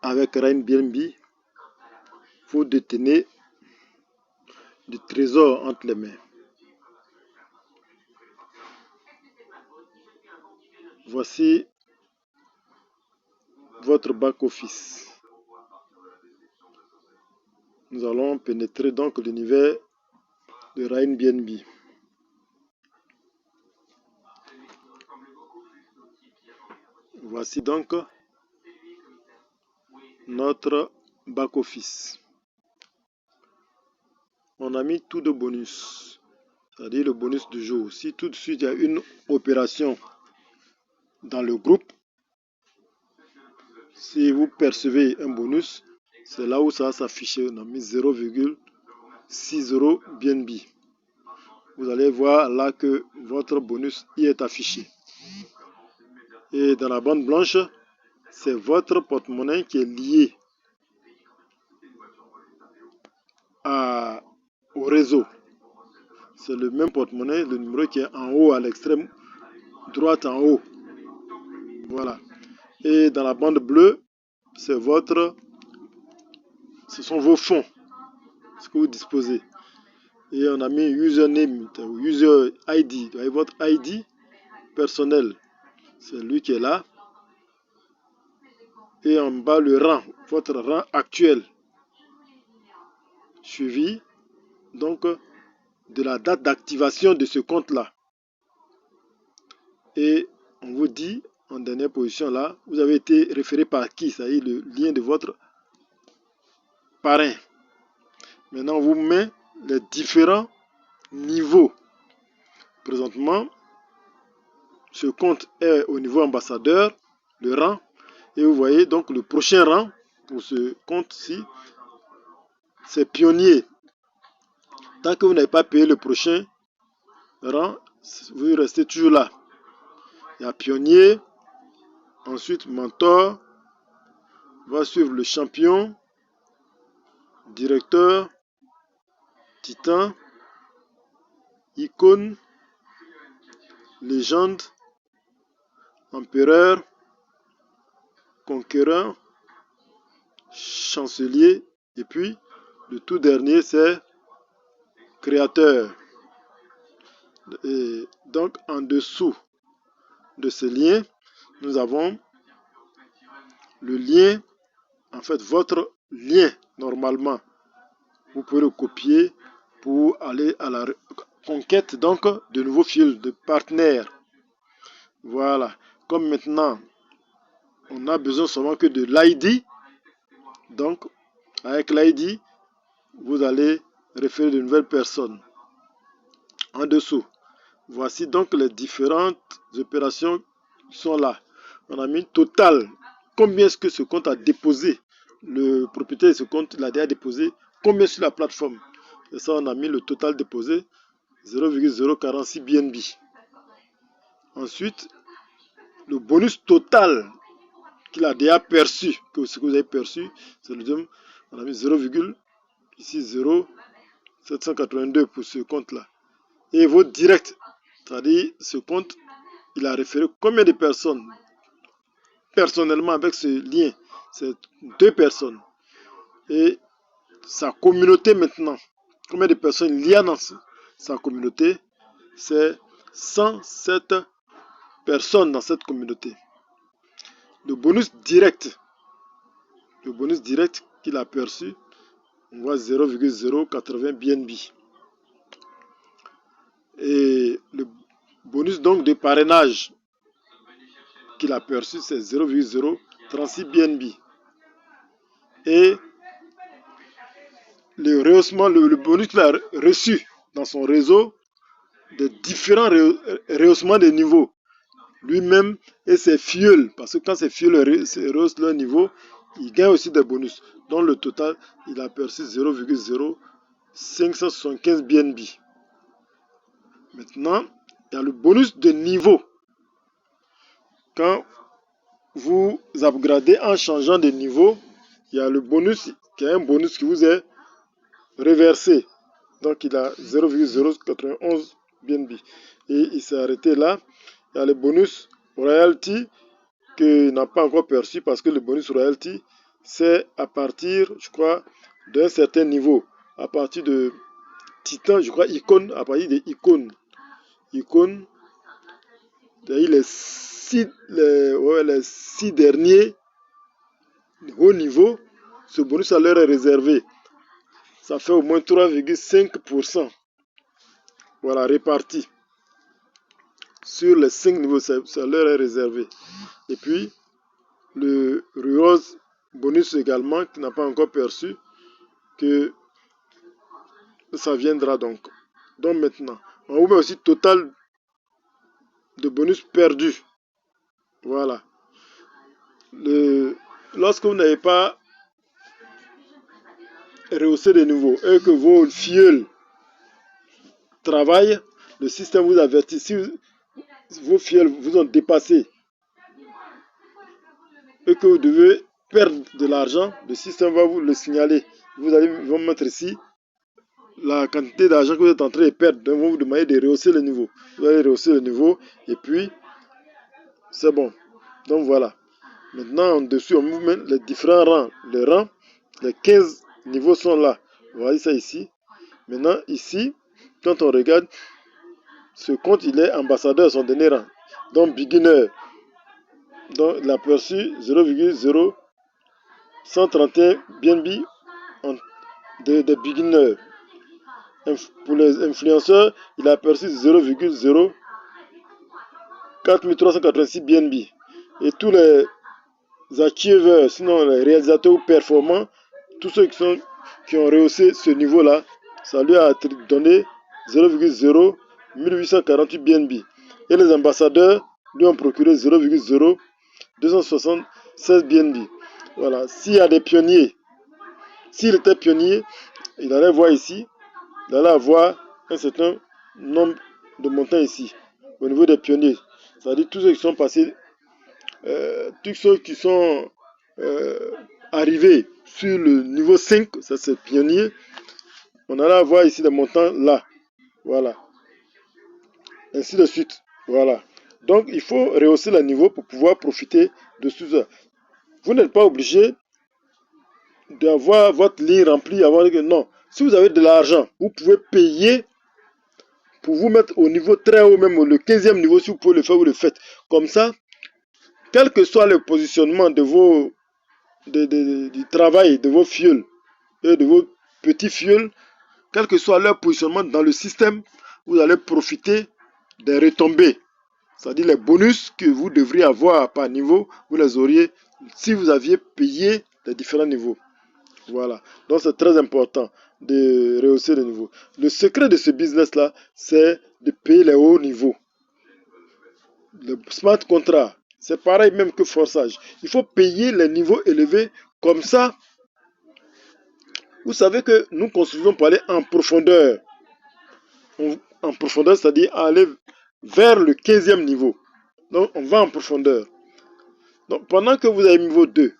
avec Airbnb, vous détenez du trésor entre les mains. Voici votre back-office. Nous allons pénétrer donc l'univers de Airbnb. Voici donc notre back-office. On a mis tout de bonus, c'est-à-dire le bonus du jour. Si tout de suite il y a une opération dans le groupe, si vous percevez un bonus, c'est là où ça va s'afficher. On a mis 0,60 BNB. Vous allez voir là que votre bonus y est affiché. Et dans la bande blanche, c'est votre porte-monnaie qui est lié au réseau. C'est le même porte-monnaie, le numéro qui est en haut, à l'extrême droite en haut. Voilà. Et dans la bande bleue, ce sont vos fonds, ce que vous disposez. Et on a mis username, user ID, vous voyez votre ID personnel, c'est lui qui est là. Et en bas le rang, votre rang actuel, suivi donc de la date d'activation de ce compte-là. Et on vous dit en dernière position là, vous avez été référé par qui, c'est-à-dire le lien de votre parrain. Maintenant, on vous met les différents niveaux. Présentement, ce compte est au niveau ambassadeur, le rang. Et vous voyez donc le prochain rang pour ce compte-ci, c'est pionnier. Tant que vous n'avez pas payé le prochain rang, vous restez toujours là. Il y a pionnier, ensuite mentor, va suivre le champion, directeur, titan, icône, légende, empereur, conquérant, chancelier, et puis le tout dernier c'est créateur. Et donc en dessous de ce lien, nous avons le lien, en fait votre lien normalement. Vous pouvez le copier pour aller à la conquête donc de nouveaux fils de partenaires. Voilà. Comme maintenant, on n'a besoin seulement que de l'ID. Donc, avec l'ID, vous allez référer de nouvelles personnes. En dessous, voici donc les différentes opérations qui sont là. On a mis total. Combien est-ce que ce compte a déposé? Le propriétaire de ce compte l'a déjà déposé. Combien sur la plateforme? Et ça, on a mis le total déposé, 0,046 BNB. Ensuite, le bonus total qu'il a déjà perçu, que ce que vous avez perçu, c'est le deuxième. On a mis 0,0782 pour ce compte-là. Et votre direct, c'est-à-dire ce compte, il a référé combien de personnes personnellement avec ce lien? C'est 2 personnes. Et sa communauté maintenant, combien de personnes il y a dans sa communauté? C'est 107 personnes dans cette communauté. Le bonus direct qu'il a perçu, on voit 0,080 BNB. Et le bonus donc de parrainage qu'il a perçu, c'est 0,036 BNB. Et le rehaussement, le bonus qu'il a reçu dans son réseau, de différents rehaussements de niveau, lui-même et ses filleuls, parce que quand ses filleuls rehaussent leur niveau, il gagne aussi des bonus. Donc le total, il a perçu 0,0575 BNB. Maintenant, il y a le bonus de niveau. Quand vous upgradez en changeant de niveau, il y a le bonus, qui est un bonus qui vous est reversé. Donc il a 0,091 BNB. Et il s'est arrêté là. Il y a le bonus royalty qu'il n'a pas encore perçu parce que le bonus royalty, c'est à partir, je crois, d'un certain niveau. À partir de Titan, je crois, icône, à partir des icônes. Icônes, c'est-à-dire les 6 derniers hauts niveaux, ce bonus à leur est réservé. Ça fait au moins 3,5%. Voilà, réparti sur les 5 niveaux, ça leur est réservé. Et puis, le Rose bonus également, qui n'a pas encore perçu, que ça viendra donc. Donc maintenant, on vous met aussi total de bonus perdu. Voilà. Lorsque vous n'avez pas rehaussé de nouveau et que vos fioles travaillent, le système vous avertit. Si vos fioles vous ont dépassé et que vous devez perdre de l'argent, le système va vous le signaler. Ils vont mettre ici la quantité d'argent que vous êtes en train de perdre. Donc, ils vont vous demander de rehausser le niveau. Vous allez rehausser le niveau et puis c'est bon. Donc voilà. Maintenant, en dessous, on vous met les différents rangs. Les rangs, les 15 niveaux sont là. Vous voyez ça ici. Maintenant, ici, quand on regarde, ce compte, il est ambassadeur, son dernier rang. Donc, beginner. Donc, il a perçu 0,0131 BNB de beginner. Pour les influenceurs, il a perçu 0,04386 BNB. Et tous les achievers, sinon les réalisateurs performants, tous ceux qui ont rehaussé ce niveau-là, ça lui a donné 0,0848 BNB. Et les ambassadeurs lui ont procuré 0,0276 BNB. Voilà. S'il y a des pionniers, s'il était pionnier, il allait voir ici, il allait avoir un certain nombre de montants ici, au niveau des pionniers. C'est-à-dire tous ceux qui sont passés, tous ceux qui sont arrivés sur le niveau 5, ça c'est pionnier, on allait avoir ici des montants là. Voilà. Ainsi de suite. Voilà. Donc il faut rehausser le niveau pour pouvoir profiter de tout ça. Vous n'êtes pas obligé d'avoir votre ligne remplie. Non. Si vous avez de l'argent, vous pouvez payer pour vous mettre au niveau très haut, même le 15e niveau, si vous pouvez le faire, vous le faites. Comme ça, quel que soit le positionnement de du travail de vos fioles et de vos petits fioles, quel que soit leur positionnement dans le système, vous allez profiter des retombées. C'est-à-dire les bonus que vous devriez avoir par niveau, vous les auriez si vous aviez payé les différents niveaux. Voilà. Donc c'est très important de rehausser les niveaux. Le secret de ce business-là, c'est de payer les hauts niveaux. Le smart contract, c'est pareil même que forçage. Il faut payer les niveaux élevés. Comme ça, vous savez que nous construisons pour aller en profondeur. En profondeur, c'est-à-dire aller vers le 15e niveau. Donc, on va en profondeur. Donc, pendant que vous avez niveau 2,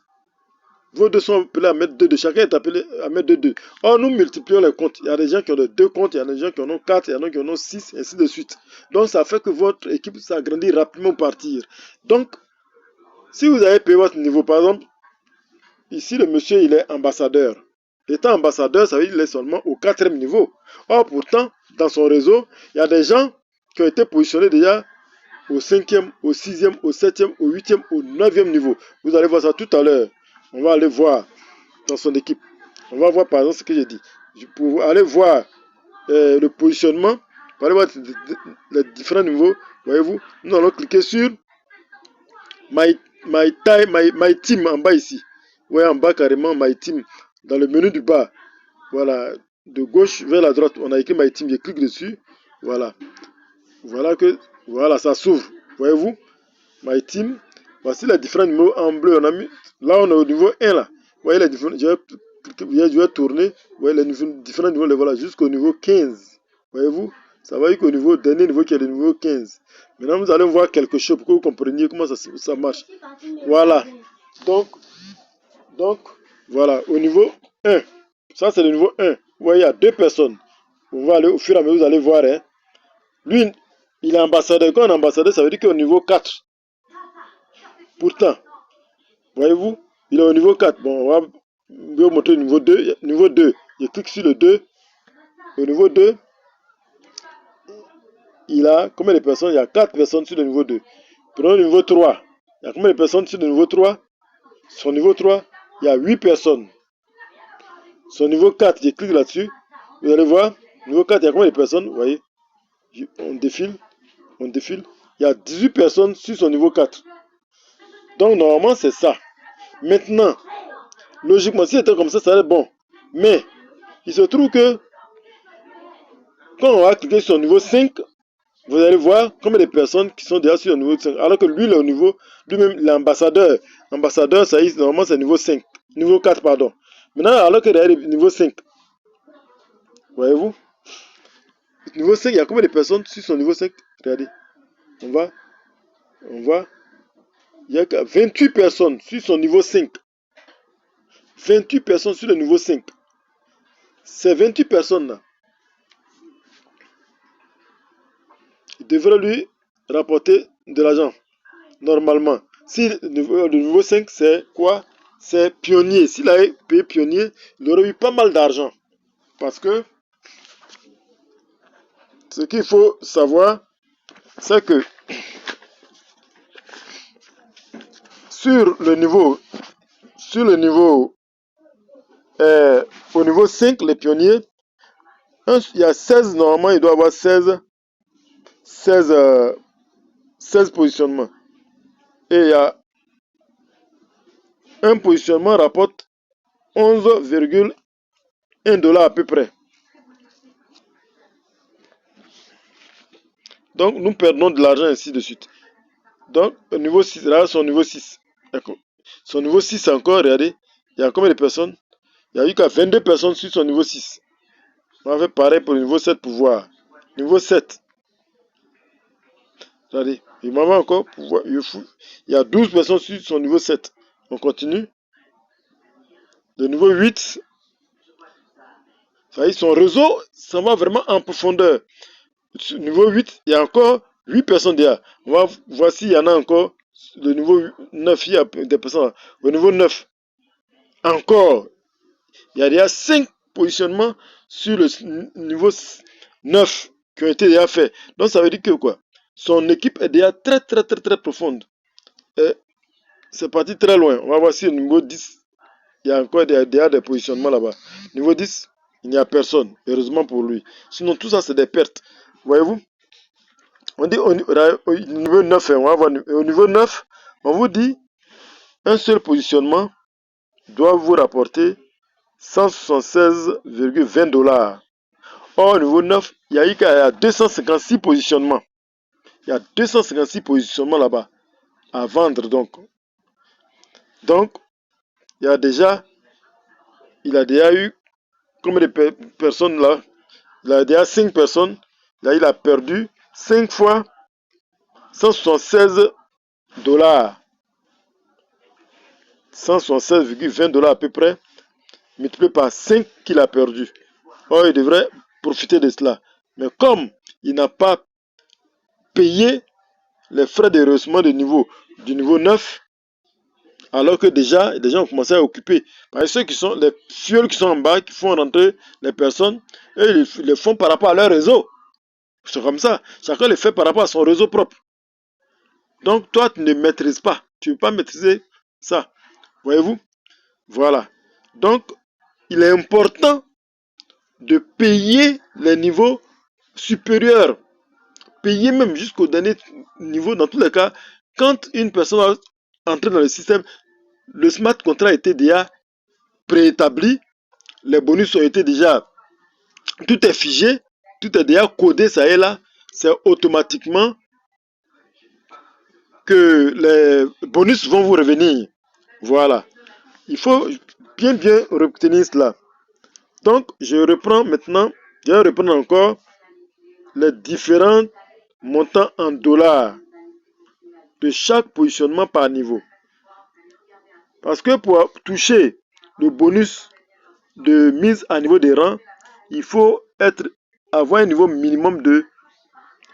vos deux sont appelés à mettre 2 de chacun est appelé à mettre 2. Or, nous multiplions les comptes. Il y a des gens qui ont 2 comptes, il y a des gens qui en ont 4, il y en a qui en ont 6, ainsi de suite. Donc, ça fait que votre équipe s'agrandit rapidement au partir. Donc, si vous avez payé votre niveau, par exemple, ici, le monsieur, il est ambassadeur. Étant ambassadeur, ça veut dire qu'il est seulement au 4e niveau. Or, pourtant, dans son réseau, il y a des gens qui ont été positionnés déjà au 5e, au 6e, au 7e, au 8e, au 9e niveau. Vous allez voir ça tout à l'heure. On va aller voir dans son équipe. On va voir par exemple ce que j'ai dit. Pour aller voir le positionnement, pour aller voir les différents niveaux, voyez-vous, nous allons cliquer sur My Team en bas ici. Vous voyez en bas carrément My Team, dans le menu du bas. Voilà, de gauche vers la droite, on a écrit My Team, je clique dessus. Voilà. Voilà, ça s'ouvre. Voyez-vous, My Team. Voici les différents niveaux en bleu. Là, on est au niveau 1 là. Vous voyez les différents. Je vais tourner. Vous voyez les différents niveaux, les voilà, jusqu'au niveau 15. Voyez-vous, ça va jusqu'au niveau, dernier niveau qui est le niveau 15. Maintenant, vous allez voir quelque chose pour que vous compreniez comment ça marche. Voilà. Donc, voilà, au niveau 1. Ça, c'est le niveau 1. Vous voyez, il y a 2 personnes. On va aller au fur et à mesure, vous allez voir. Hein. Lui, il est ambassadeur. Quand on est ambassadeur, ça veut dire qu'il est au niveau 4. Pourtant, voyez-vous, Il est au niveau 4. Bon, on va vous montrer le niveau 2. Niveau 2, je clique sur le 2. Au niveau 2, il a combien de personnes? Il y a 4 personnes sur le niveau 2. Prenons le niveau 3. Il y a combien de personnes sur le niveau 3? Son niveau 3, il y a 8 personnes. Son niveau 4, je clique là-dessus. Vous allez voir, niveau 4, il y a combien de personnes? Vous voyez, on défile. Il y a 18 personnes sur son niveau 4. Donc, normalement, c'est ça. Maintenant, logiquement, si c'était comme ça serait bon. Mais, il se trouve que, quand on va cliquer sur niveau 5, vous allez voir combien de personnes qui sont déjà sur le niveau 5. Alors que lui, il est au niveau, lui-même, l'ambassadeur. L'ambassadeur, ça y est, normalement, c'est niveau 5. Niveau 4, pardon. Maintenant, alors qu'il est niveau 5. Voyez-vous? Niveau 5, il y a combien de personnes sur son niveau 5? Regardez. On va. Il y a 28 personnes sur son niveau 5. 28 personnes sur le niveau 5. Ces 28 personnes-là, ils devraient lui rapporter de l'argent, normalement. Si le niveau 5, c'est quoi? C'est pionnier. S'il avait payé pionnier, il aurait eu pas mal d'argent. Parce que ce qu'il faut savoir, c'est que sur le niveau au niveau 5, les pionniers, il y a 16, normalement, il doit avoir 16 positionnements. Et il y a un positionnement rapporte 11,1 $ à peu près. Donc, nous perdons de l'argent ainsi de suite. Donc, au niveau 6, là, son niveau 6. D'accord. Son niveau 6 encore, regardez, il y a combien de personnes? Il y a eu qu'à 22 personnes sur son niveau 6. On va faire pareil pour le niveau 7 pour voir. Niveau 7. Regardez, il m'a encore pouvoir. Il y a 12 personnes sur son niveau 7. On continue. Le niveau 8. Ça y est, son réseau, ça va vraiment en profondeur. Niveau 8, il y a encore 8 personnes derrière. Voici, il y en a encore. Le niveau 9, il y a des personnes. Au niveau 9, encore, il y a déjà 5 positionnements sur le niveau 9 qui ont été déjà faits. Donc, ça veut dire que quoi? Son équipe est déjà très, très, très, très profonde. C'est parti très loin. On va voir si au niveau 10, il y a encore déjà des positionnements là-bas. Niveau 10, il n'y a personne. Heureusement pour lui. Sinon, tout ça, c'est des pertes. Voyez-vous? On dit au niveau 9, on va voir, au niveau 9, on vous dit un seul positionnement doit vous rapporter 176,20 $. Or, au niveau 9, il y a 256 positionnements. Il y a 256 positionnements là-bas à vendre donc. Donc, il a déjà eu combien de personnes là? Il a déjà 5 personnes. Là, il a perdu 5 fois 176 $. 176,20 $ à peu près, multiplié par 5 qu'il a perdu. Or, il devrait profiter de cela. Mais comme il n'a pas payé les frais de rehaussement du niveau 9, alors que déjà, les gens ont commencé à occuper. Parce que ceux qui sont, les fioles qui sont en bas, qui font rentrer les personnes, eux, ils le font par rapport à leur réseau. C'est comme ça. Chacun le fait par rapport à son réseau propre. Donc, toi, tu ne maîtrises pas. Tu ne peux pas maîtriser ça. Voyez-vous? Voilà. Donc, il est important de payer les niveaux supérieurs. Payer même jusqu'au dernier niveau. Dans tous les cas, quand une personne va entrer dans le système, le smart contract était déjà préétabli. Les bonus ont été déjà... Tout est figé. Tout est déjà codé, ça et là. C'est automatiquement que les bonus vont vous revenir. Voilà. Il faut bien retenir cela. Donc, je reprends maintenant. Je vais reprendre encore les différents montants en dollars de chaque positionnement par niveau. Parce que pour toucher le bonus de mise à niveau des rangs, il faut avoir un niveau minimum de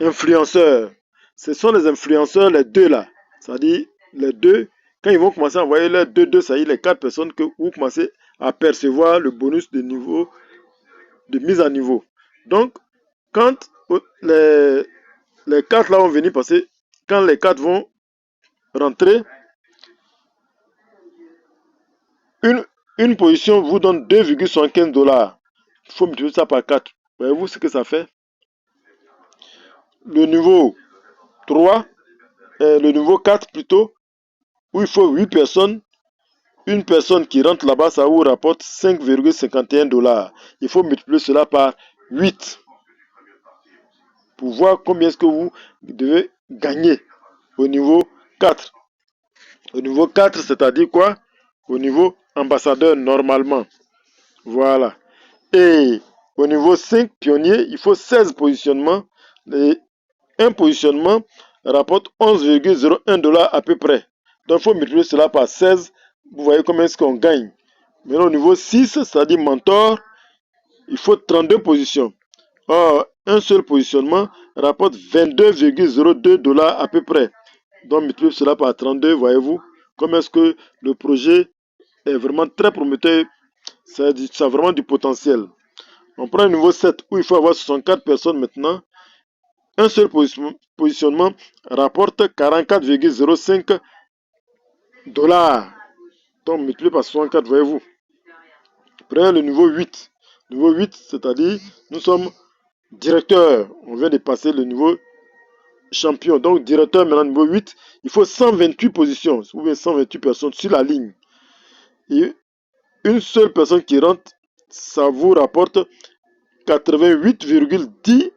influenceurs. Ce sont les influenceurs, les deux là. C'est-à-dire les deux Quand ils vont commencer à envoyer leurs 2-2, ça y est, les 4 personnes que vous commencez à percevoir le bonus de niveau, de mise à niveau. Donc, quand les 4 là vont venir passer, quand les 4 vont rentrer, une position vous donne 2,75 $. Il faut multiplier ça par 4. Voyez-vous ce que ça fait? Le niveau 3, le niveau 4 plutôt, où il faut 8 personnes. Une personne qui rentre là-bas, ça vous rapporte 5,51 $. Il faut multiplier cela par 8 pour voir combien est-ce que vous devez gagner au niveau 4. Au niveau 4, c'est-à-dire quoi? Au niveau ambassadeur normalement. Voilà. Et au niveau 5, pionnier, il faut 16 positionnements. Et un positionnement rapporte 11,01 $ à peu près. Donc, il faut multiplier cela par 16. Vous voyez combien est-ce qu'on gagne. Maintenant, au niveau 6, c'est-à-dire mentor, il faut 32 positions. Or, un seul positionnement rapporte 22,02 $ à peu près. Donc, multiplier cela par 32, voyez-vous, comment est-ce que le projet est vraiment très prometteur. Ça a vraiment du potentiel. On prend le niveau 7 où il faut avoir 64 personnes maintenant. Un seul positionnement rapporte 44,05 $. Donc, multiplié par 64, voyez-vous. Prenez le niveau 8. Niveau 8, c'est-à-dire, nous sommes directeurs. On vient de passer le niveau champion. Donc, directeur, maintenant, niveau 8, il faut 128 positions, ou bien 128 personnes sur la ligne. Et une seule personne qui rentre, ça vous rapporte 88,10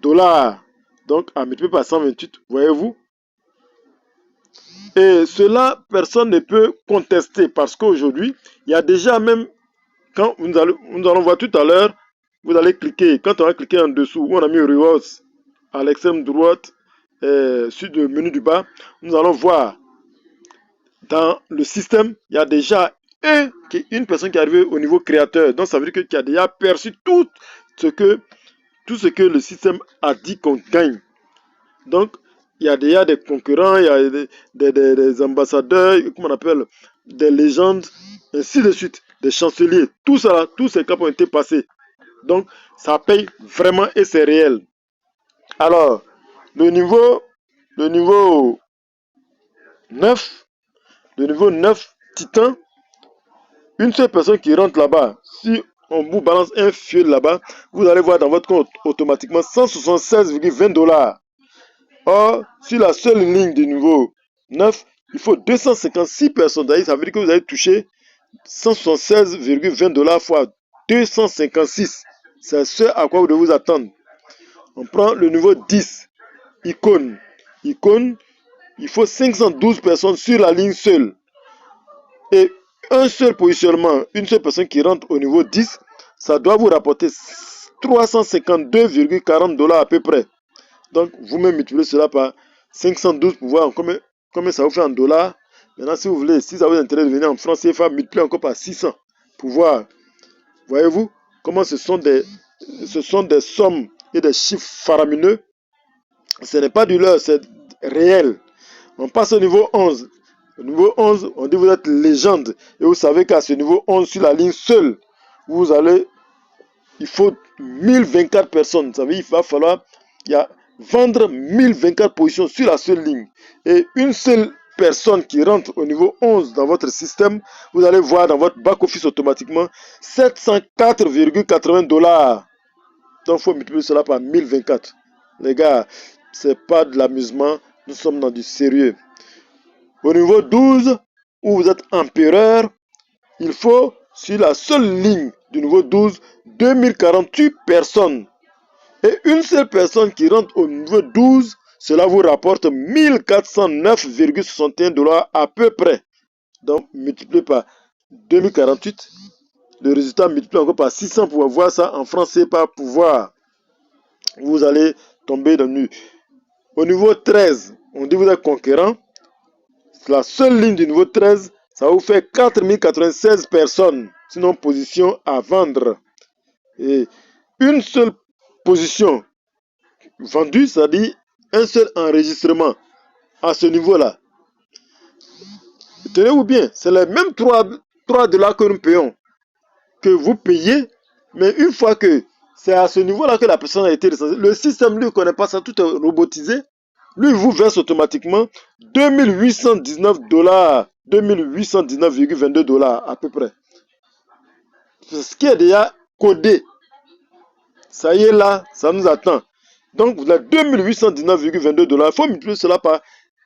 $. Donc, à multiplier par 128, voyez-vous. Et cela, personne ne peut contester parce qu'aujourd'hui, il y a déjà même, quand nous allons voir tout à l'heure, vous allez cliquer, quand on va cliquer en dessous, où on a mis Rewards à l'extrême droite, sur le menu du bas, nous allons voir dans le système, il y a déjà une personne qui est arrivée au niveau créateur. Donc, ça veut dire qu'il a déjà perçu tout ce que le système a dit qu'on gagne. Donc, il y a déjà des concurrents, il y a des ambassadeurs, comment on appelle, des légendes, ainsi de suite, des chanceliers. Tout ça, tous ces caps ont été passés. Donc, ça paye vraiment et c'est réel. Alors, le niveau 9, le niveau 9, Titan, une seule personne qui rentre là-bas, si on vous balance un fil là-bas, vous allez voir dans votre compte automatiquement 176,20 $. Or, sur la seule ligne du niveau 9, il faut 256 personnes. Ça veut dire que vous allez toucher 176,20 $ fois 256. C'est ce à quoi vous devez vous attendre. On prend le niveau 10, icône. Icône, il faut 512 personnes sur la ligne seule. Et un seul positionnement, une seule personne qui rentre au niveau 10, ça doit vous rapporter 352,40 $ à peu près. Donc, vous-même multipliez cela par 512 pour voir combien ça vous fait en dollars. Maintenant, si vous voulez, si ça vous intéresse de venir en France CFA, multipliez encore par 600 pour voir. Voyez-vous comment ce sont des sommes et des chiffres faramineux. Ce n'est pas du leurre, c'est réel. On passe au niveau 11. Au niveau 11, on dit vous êtes légende. Et vous savez qu'à ce niveau 11, sur la ligne seule, il faut 1024 personnes. Ça veut dire qu'il va falloir vendre 1024 positions sur la seule ligne. Et une seule personne qui rentre au niveau 11 dans votre système, vous allez voir dans votre back-office automatiquement 704,80 $. Donc, il faut multiplier cela par 1024. Les gars, c'est pas de l'amusement, nous sommes dans du sérieux. Au niveau 12, où vous êtes empereur, il faut, sur la seule ligne du niveau 12, 2048 personnes. Et une seule personne qui rentre au niveau 12, cela vous rapporte 1409,61 $ à peu près. Donc, multiplié par 2048, le résultat multiplié encore par 600 pour voir ça en français, pas pouvoir. Vous allez tomber dans le nu. Au niveau 13, on dit vous êtes conquérant. La seule ligne du niveau 13, ça vous fait 4096 personnes, sinon position à vendre. Et une seule position vendue, c'est-à-dire un seul enregistrement à ce niveau-là, Tenez-vous bien, c'est les mêmes 3 dollars que nous payons, que vous payez, mais une fois que c'est à ce niveau-là que la personne a été recensée, le système lui ne connaît pas ça, tout est robotisé. Lui, il vous verse automatiquement 2819 dollars, 2819,22 dollars à peu près. C'est ce qui est déjà codé. Ça y est là, ça nous attend. Donc, vous avez 2819,22 dollars. Il faut multiplier cela par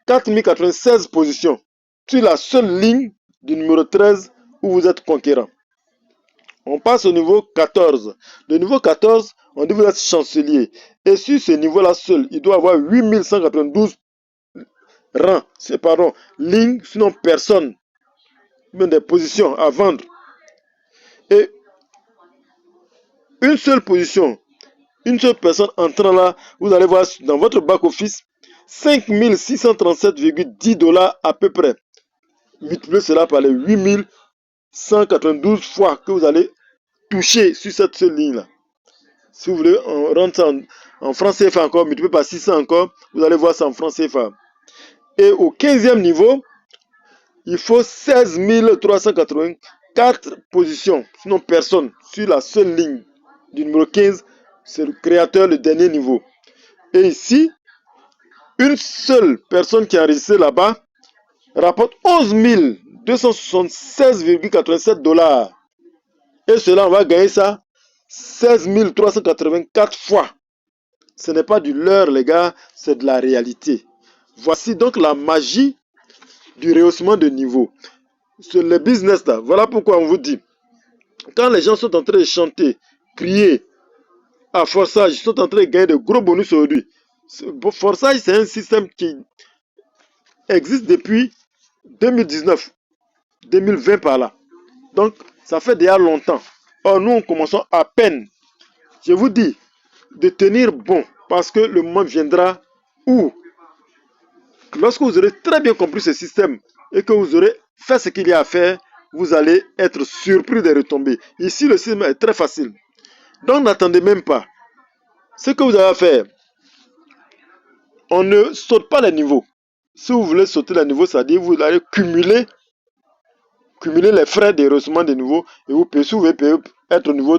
4096 positions sur la seule ligne du numéro 13 où vous êtes conquérant. On passe au niveau 14. Le niveau 14, on dit que vous êtes chancelier. Et sur ce niveau-là seul, il doit avoir 8192 rangs, lignes, sinon personne, même des positions à vendre. Et une seule position, une seule personne entrant là, vous allez voir dans votre back-office 5637,10 dollars à peu près. Multipliez cela par les 8192 fois que vous allez toucher sur cette seule ligne-là. Si vous voulez, on rentre en francs CFA encore, multiplié par 600 encore, vous allez voir ça en francs CFA. Et au 15e niveau, il faut 16 384 positions, sinon personne, sur la seule ligne du numéro 15, c'est le créateur, le dernier niveau. Et ici, une seule personne qui est enregistrée là-bas rapporte 11 276,87 dollars. Et cela, on va gagner ça 16 384 fois. Ce n'est pas du leurre, les gars, c'est de la réalité. Voici donc la magie du rehaussement de niveau. Sur le business là, voilà pourquoi on vous dit, quand les gens sont en train de chanter, crier, à Forsage, ils sont en train de gagner de gros bonus aujourd'hui. Forsage, c'est un système qui existe depuis 2019, 2020 par là. Donc, ça fait déjà longtemps. Or, nous, commençons à peine. Je vous dis de tenir bon, parce que le moment viendra où, lorsque vous aurez très bien compris ce système et que vous aurez fait ce qu'il y a à faire, vous allez être surpris des retombées. Ici, le système est très facile. Donc, n'attendez même pas. Ce que vous avez à faire, on ne saute pas les niveaux. Si vous voulez sauter les niveaux, c'est-à-dire vous allez cumuler les frais de rehaussement des niveaux et vous pouvez, si vous pouvez être au niveau,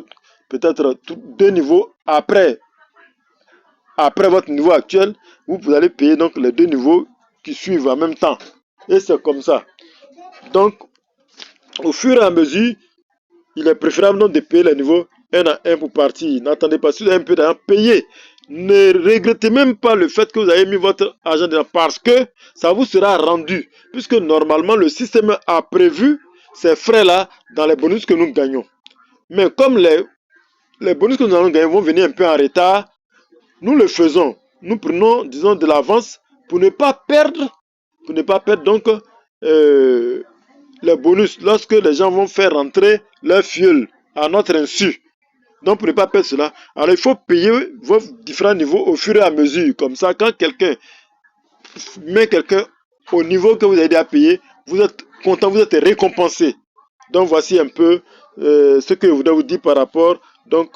peut-être 2 niveaux après votre niveau actuel, vous allez payer donc les 2 niveaux qui suivent en même temps. Et c'est comme ça. Donc, au fur et à mesure, il est préférable donc de payer les niveaux un à un pour partir. N'attendez pas, si vous avez un peu d'argent, payez. Ne regrettez même pas le fait que vous avez mis votre argent dedans parce que ça vous sera rendu. Puisque normalement, le système a prévu ces frais-là dans les bonus que nous gagnons. Mais comme les bonus que nous allons gagner vont venir un peu en retard, nous le faisons. Nous prenons, disons, de l'avance pour ne pas perdre, donc les bonus lorsque les gens vont faire rentrer leur fuel à notre insu. Donc, pour ne pas perdre cela, alors il faut payer vos différents niveaux au fur et à mesure. Comme ça, quand quelqu'un met quelqu'un au niveau que vous avez déjà payé, vous êtes content, vous êtes récompensé. Donc, voici un peu ce que je voudrais vous dire par rapport donc,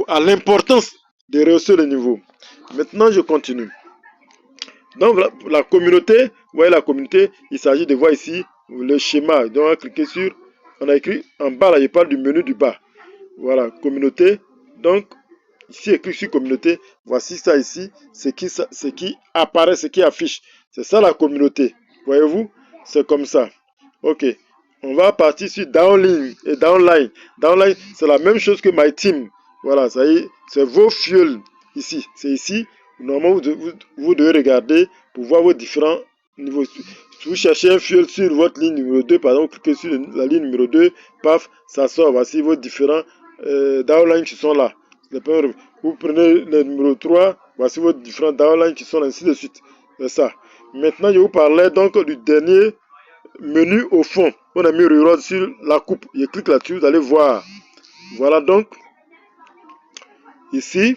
à l'importance de rehausser le niveau. Maintenant, je continue. Donc, la communauté, vous voyez la communauté, il s'agit de voir ici le schéma. Donc, on va cliquer sur, on a écrit en bas, là, je parle du menu du bas. Voilà, communauté. Donc, ici, écrit sur communauté. Voici ça ici. Ce qui apparaît, ce qui affiche. C'est ça la communauté. Voyez-vous? C'est comme ça. Ok. On va partir sur downline et downline. Downline, c'est la même chose que my team. Voilà, ça y est, c'est vos fuels ici. C'est ici. Normalement, vous devez regarder pour voir vos différents niveaux. Si vous cherchez un fuel sur votre ligne numéro 2, par exemple, cliquez sur la ligne numéro 2, paf, ça sort. Voici vos différents downlines qui sont là. Vous prenez le numéro 3, voici vos différents downlines qui sont là, ainsi de suite. C'est ça. Maintenant, je vous parlais donc du dernier menu au fond. On a mis Reroll sur la coupe. Je clique là-dessus, vous allez voir. Voilà donc. Ici,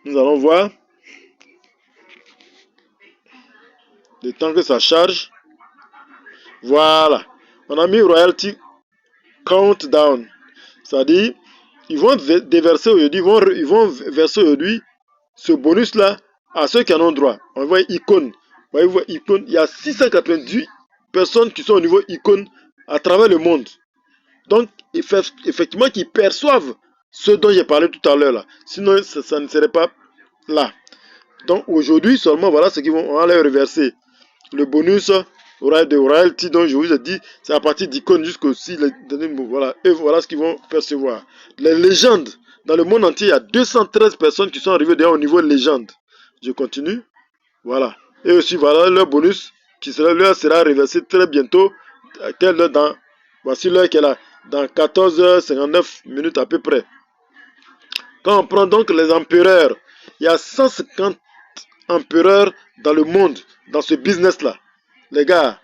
nous allons voir. Le temps que ça charge. Voilà. On a mis Royalty Countdown. C'est-à-dire, ils vont déverser aujourd'hui, ils vont verser aujourd'hui ce bonus-là à ceux qui en ont droit. On voit icône. Voyez-vous, icône, il y a 698 personnes qui sont au niveau icône à travers le monde. Donc, effectivement, qui perçoivent ce dont j'ai parlé tout à l'heure là. Sinon, ça ne serait pas là. Donc, aujourd'hui, seulement, voilà ce qu'ils vont aller reverser. Le bonus de royalty, dont je vous ai dit, c'est à partir d'icônes jusqu'aussi les derniers mots. Voilà. Et voilà ce qu'ils vont percevoir. Les légendes. Dans le monde entier, il y a 213 personnes qui sont arrivées déjà au niveau légende. Je continue. Voilà. Et aussi, voilà leur bonus qui leur sera reversé très bientôt. Voici l'heure qu'elle a. Dans 14h59 minutes à peu près. Quand on prend donc les empereurs, il y a 150 empereurs dans le monde, dans ce business-là. Les gars,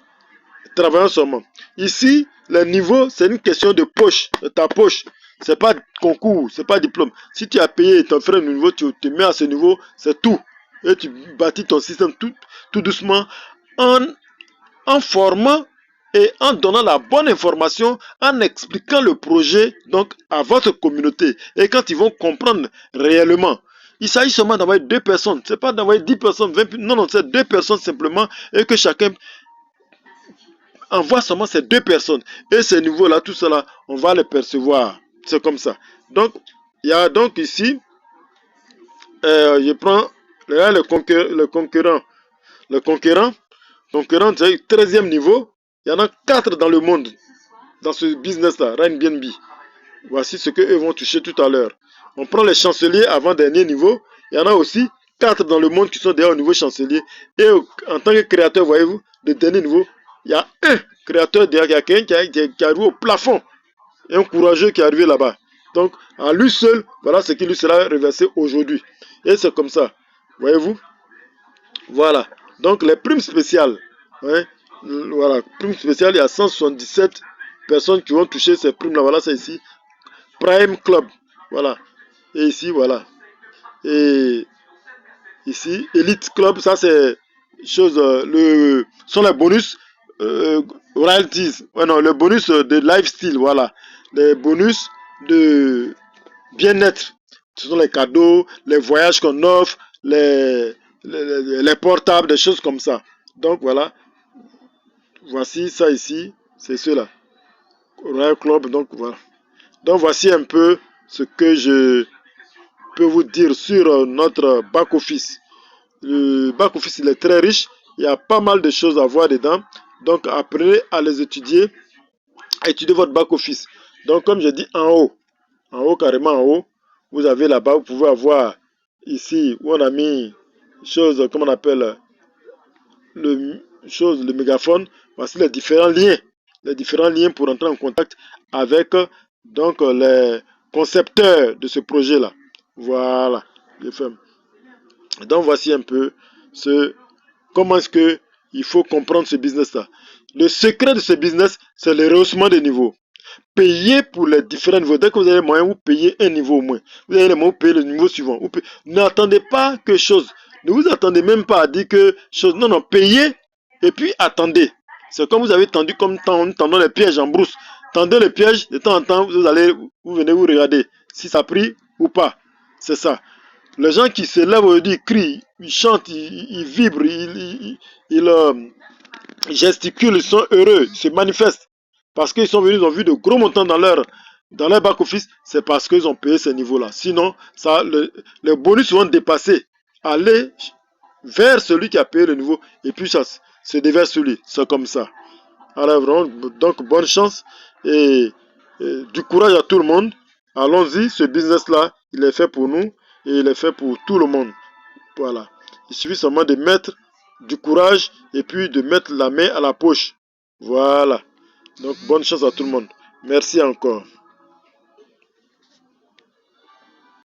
travaillons seulement. Ici, le niveau, c'est une question de poche, de ta poche. C'est pas concours, c'est pas diplôme. Si tu as payé ton frère au niveau, tu te mets à ce niveau, c'est tout. Et tu bâtis ton système tout doucement en formant et en donnant la bonne information, en expliquant le projet donc à votre communauté. Et quand ils vont comprendre réellement, il s'agit seulement d'envoyer 2 personnes. Ce n'est pas d'envoyer 10 personnes, 20, non, c'est 2 personnes simplement et que chacun envoie seulement ces 2 personnes. Et ces niveaux-là, tout cela, on va les percevoir. C'est comme ça. Donc, il y a donc ici, je prends le conquérant. Le conquérant, c'est le 13e niveau. Il y en a 4 dans le monde, dans ce business-là, Airbnb. Voici ce qu'eux vont toucher tout à l'heure. On prend les chanceliers avant-dernier niveau. Il y en a aussi 4 dans le monde qui sont déjà au niveau chancelier. Et en tant que créateur, voyez-vous, de dernier niveau, il y a un créateur derrière, il y a quelqu'un qui est arrivé au plafond. Et un courageux qui est arrivé là-bas. Donc, à lui seul, voilà ce qui lui sera reversé aujourd'hui. Et c'est comme ça. Voyez-vous? Voilà. Donc, les primes spéciales. Hein, voilà, primes spéciales, il y a 177 personnes qui vont toucher ces primes-là. Voilà, c'est ici. Prime Club. Voilà. Et ici, voilà. Et ici, Elite Club, ça c'est chose. Sont les bonus royalties. Ouais, non, le bonus de lifestyle, voilà. Les bonus de bien-être. Ce sont les cadeaux, les voyages qu'on offre, les portables, des choses comme ça. Donc voilà. Voici ça ici. C'est cela. Royal Club, donc voilà. Donc voici un peu ce que je peux vous dire sur notre back-office. Le back-office, il est très riche. Il y a pas mal de choses à voir dedans. Donc apprenez à les étudier. À étudier votre back-office. Donc comme je dis en haut, carrément en haut, vous avez là-bas, vous pouvez avoir ici où on a mis chose, comment on appelle le mégaphone. Voici les différents liens pour entrer en contact avec donc les concepteurs de ce projet-là. Voilà. Donc voici un peu comment est-ce que il faut comprendre ce business-là. Le secret de ce business, c'est le rehaussement des niveaux. Payez pour les différents niveaux. Dès que vous avez les moyens, vous payez un niveau au moins. Vous avez les moyens, vous payez le niveau suivant. N'attendez pas que chose. Ne vous attendez même pas à dire que chose. Non, payez et puis attendez. C'est comme vous avez tendu comme tendant les pièges en brousse. Tendez les pièges, de temps en temps, vous venez vous regarder si ça prie ou pas. C'est ça. Les gens qui se lèvent aujourd'hui, ils crient, ils chantent, ils vibrent, ils gesticulent, ils sont heureux, ils se manifestent. Parce qu'ils sont venus, ils ont vu de gros montants dans leur back-office, c'est parce qu'ils ont payé ces niveaux-là. Sinon, les bonus vont dépasser. Aller vers celui qui a payé le niveau et puis ça se déverse sur lui. C'est comme ça. Alors vraiment, donc bonne chance et du courage à tout le monde. Allons-y, ce business-là, il est fait pour nous et il est fait pour tout le monde. Voilà. Il suffit seulement de mettre du courage et puis de mettre la main à la poche. Voilà. Donc bonne chance à tout le monde. Merci encore.